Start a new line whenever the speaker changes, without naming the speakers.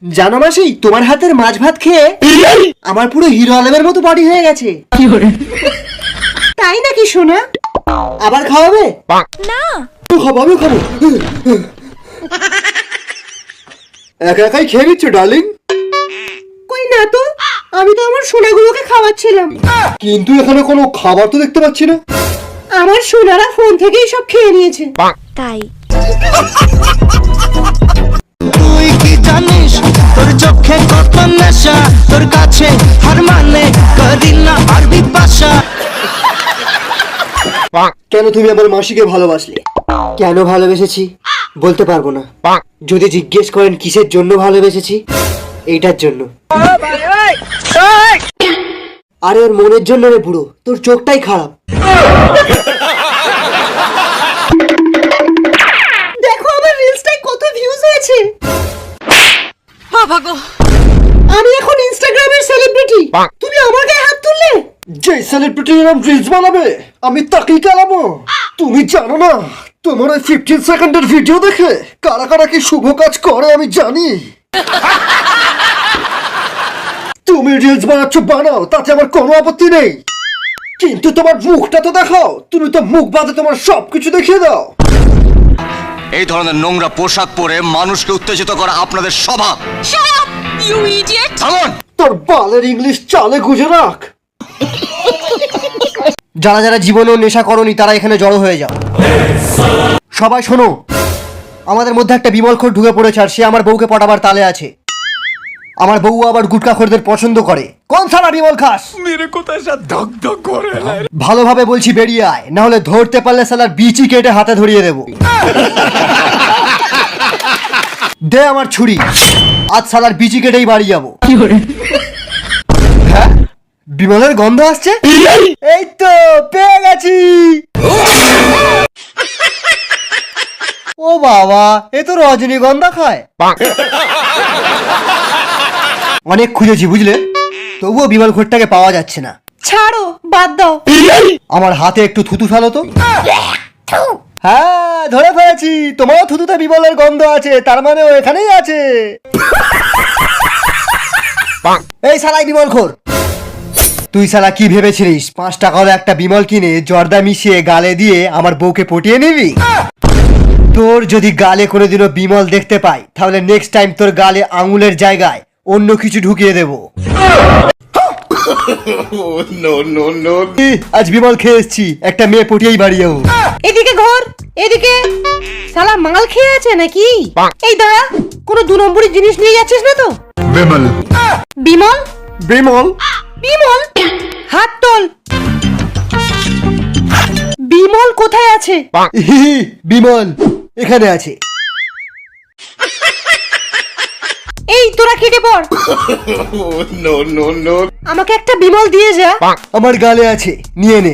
জানো মাসি, তোমার হাতের মাছ ভাত খেয়ে আমার পুরো হিরো আলমের মতো বডি হয়ে গেছে। তাই নাকি সোনা? আবার খাওয়াবে?
না
খাবো, আমি খাবো। একা একাই খেয়ে নিচ্ছ ডার্লিং? কই না তো, আমি তো আমার সোনাগুলোকে খাওয়াচ্ছিলাম। কিন্তু এখানে কোনো খাবার তো দেখতে পাচ্ছি না। আমার সোনারা ফোন থেকেই সব খেয়ে নিয়েছে।
তাই
তুই কি জানিস তোর চোখে কত নেশা, তোর কাছে হার মানে করি না আরবি ভাষা।
কেন তুমি আমার মাসিকে ভালোবাসলে? কেন ভালোবেসেছি বলতে পারবো না। যদি জিজ্ঞেস করেন কিসের জন্য ভালোবেসেছি, এইটার জন্য। আরে ওর মনের জন্য রে বুড়ো, তোর চোখটাই খারাপ। দেখো আমার রিলসটায় কত ভিউজ হয়েছে।
বাবা গো,
আমি এখন ইনস্টাগ্রামের সেলিব্রিটি, তুমি আমার গায়ে হাত তুললে? যে সেলিব্রিটি এরকম রিলস বানাবে আমি তাকেই কালাবো। তুমি জানো না, তোমার ওই 15 সেকেন্ডের ভিডিও দেখে কারা কারা কি শুভ কাজ করে আমি জানি। তুমি রিলস বানাচ্ছ বানাও, তাতে আমার কোনো আপত্তি নেই, কিন্তু তোমার মুখটা তো দেখাও। তুমি তো মুখ বাদে তোমার সবকিছু দেখিয়ে দাও।
এই ধরনের নোংরা পোশাক পরে মানুষকে উত্তেজিত করা আপনাদের স্বভাব।
Shut up you idiot.
থামুন।
তোর বালের ইংলিশ চালে গুজে রাখ। যারা যারা জীবনেও নেশা করনি তারা এখানে জড়ো হয়ে যাও। সবাই শোনো, আমাদের মধ্যে একটা বিমলখোর ঢুকে পড়েছে, আর সে আমার বউকে পটাবার তালে আছে। আমার বউ আবার গুটখাখোরদের পছন্দ করে। কোন সারা বিমল খাস?
মেরে কোথায় সব ধক ধক করে।
ভালোভাবে বলছি বেরিয়ে আয়, না হলে ধরতে পারলে সালার বিচি কেটে হাতে ধরিয়ে দেব। দে আমার ছুরি, আজ সালার বিচি কেটেই বাড়ি যাবো। হ্যাঁ, বিমলের গন্ধ আসছে। এই তো পেয়ে গেছি। ও বাবা, এ তো রজনীগন্ধা খায়। অনেক খুঁজেছি বুঝলে, তবুও বিমল ঘোরটাকে পাওয়া যাচ্ছে না। ছাড়ো, বাদ দাও। আমার হাতে একটু থুতু ফেলো তো। হ্যাঁ, ধরে ফেলেছি, তোমারও থুতুতে বিমলের গন্ধ আছে, তার মানে ও এখানেই আছে। এই শালাই বিমল খোর, তুই শালা কি ভেবেছিলিস 5 টাকার একটা বিমল কিনে জর্দা মিশিয়ে গালে দিয়ে আমার বউকে পটিয়ে নিবি? তোর যদি গালে কোনোদিনও বিমল দেখতে পাই, তাহলে নেক্সট টাইম তোর গালে আঙুলের জায়গায় অন্য কিছু ঢুকিয়ে দেব। আজ বিমল খেয়ে এসছি, একটা মেয়ে পটিয়েই বাড়ি যাবো।
এদিকে ঘর, এদিকে। শালা মাল খেয়ে আছে নাকি? এই দাঁড়া, কোনো 2 নম্বরী জিনিস নিয়ে যাচ্ছিস না তো?
বিমল।
বিমল?
বিমল?
বিমল? হাত তোল। বিমল কোথায় আছে?
বিমল এখানে আছে।
এই তোরা কেটে পড়। আমাকে একটা বিমল দিয়ে যা।
আমার গালে আছে, নিয়ে নে।